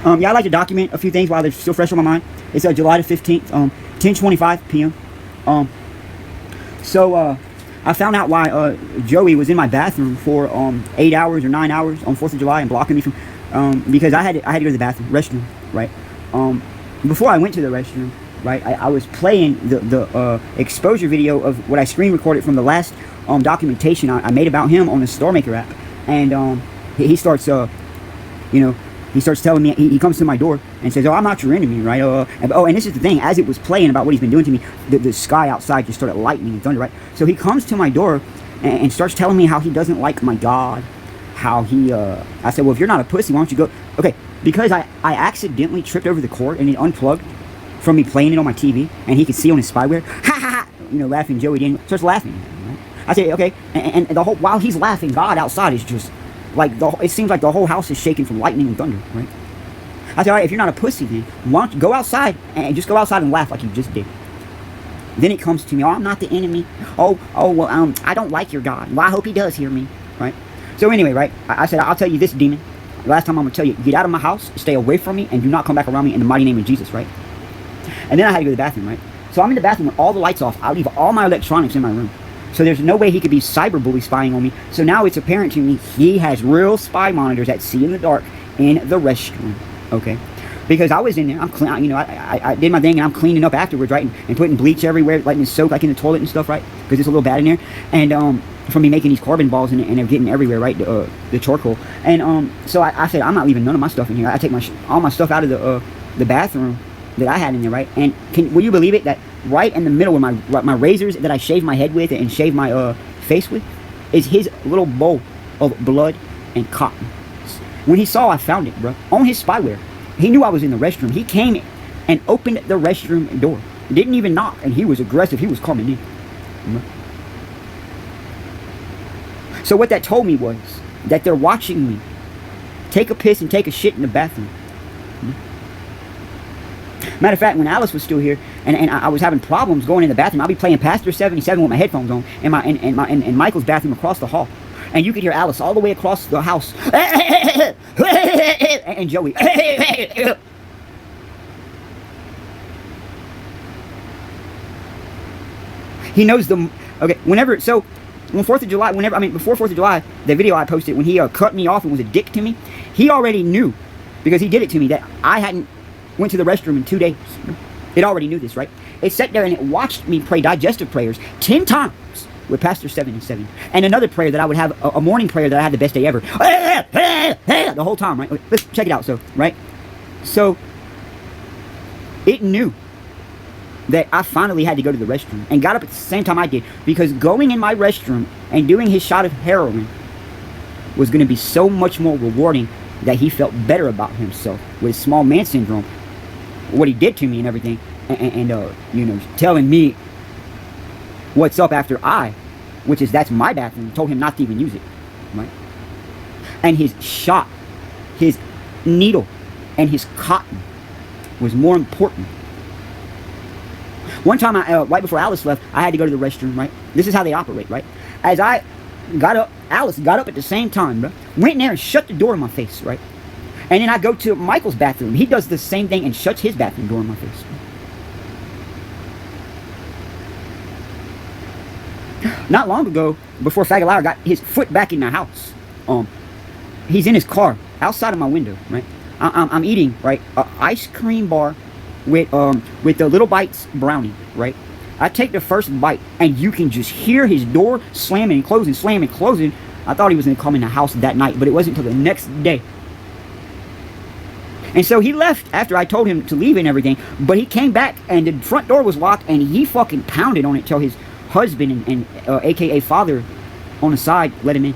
Yeah, I like to document a few things while they're still fresh on my mind. It's July the 15th, 10:25 p.m. So I found out why Joey was in my bathroom for 8 hours or 9 hours on 4th of July and blocking me from because I had to go to the bathroom, restroom, right? Before I went to the restroom, right, I was playing the exposure video of what I screen recorded from the last documentation I made about him on the StoreMaker app, and he starts he starts telling me, he comes to my door and says, "Oh, I'm not your enemy," right? And this is the thing, as it was playing about what he's been doing to me, the sky outside just started lightning and thunder, right? So he comes to my door and starts telling me how he doesn't like my God, how he, I said, "Well, if you're not a pussy, why don't you go?" Okay, because I accidentally tripped over the cord and it unplugged from me playing it on my TV, and he could see on his spyware, ha ha ha, laughing. Joey Daniel starts laughing, right? I say, okay, and the whole, while he's laughing, God outside is just, like, it seems like the whole house is shaking from lightning and thunder, right? I said, all right, if you're not a pussy, then why don't you go outside and just go outside and laugh like you just did. Then it comes to me, "Oh, I'm not the enemy. Well, I don't like your God. Well, I hope he does hear me," right? So anyway, right, I said, "I'll tell you this, demon. Last time I'm going to tell you, get out of my house, stay away from me, and do not come back around me in the mighty name of Jesus," right? And then I had to go to the bathroom, right? So I'm in the bathroom with all the lights off. I leave all my electronics in my room. So there's no way he could be cyberbully spying on me. So now it's apparent to me he has real spy monitors that see in the dark in the restroom, okay? Because I was in there, I'm clean, I did my thing, and I'm cleaning up afterwards, right? And putting bleach everywhere, letting it soak, like in the toilet and stuff, right? Because it's a little bad in there. And from me making these carbon balls and they're getting everywhere, right? The charcoal. And so I said, I'm not leaving none of my stuff in here. I take all my stuff out of the bathroom that I had in there, right? And will you believe it, that right in the middle of my razors that I shave my head with and shave my face with is his little bowl of blood and cotton. When he saw I found it, bro, on his spyware, he knew I was in the restroom. He came and opened the restroom door. Didn't even knock, and he was aggressive. He was coming in. So what that told me was that they're watching me take a piss and take a shit in the bathroom. Matter of fact, when Alice was still here and I was having problems going in the bathroom, I'd be playing Pastor 77 with my headphones on in Michael's bathroom across the hall. And you could hear Alice all the way across the house. And Joey. He knows the... Okay, whenever... So, on 4th of July, before 4th of July, the video I posted, when he cut me off and was a dick to me, he already knew, because he did it to me, that I hadn't went to the restroom in 2 days. It already knew this, right? It sat there and it watched me pray digestive prayers 10 times with Pastor 77. And another prayer that I would have, a morning prayer that I had the best day ever. The whole time, right? Let's check it out, so, right? So, it knew that I finally had to go to the restroom and got up at the same time I did, because going in my restroom and doing his shot of heroin was going to be so much more rewarding, that he felt better about himself with small man syndrome, what he did to me and everything, and telling me what's up after that's my bathroom, told him not to even use it, right? And his shot, his needle, and his cotton was more important. One time, right before Alice left, I had to go to the restroom, right? This is how they operate, right? As I got up, Alice got up at the same time, bro. Went in there and shut the door in my face, right? And then I go to Michael's bathroom. He does the same thing and shuts his bathroom door in my face. Not long ago, before Fagaliar got his foot back in the house, he's in his car outside of my window, right? I'm eating, right, an ice cream bar with the Little Bites brownie, right? I take the first bite, and you can just hear his door slamming and closing, slamming, closing. I thought he was going to come in the house that night, but it wasn't until the next day. And so he left after I told him to leave and everything, but he came back, and the front door was locked, and he fucking pounded on it till his husband and aka father on the side let him in.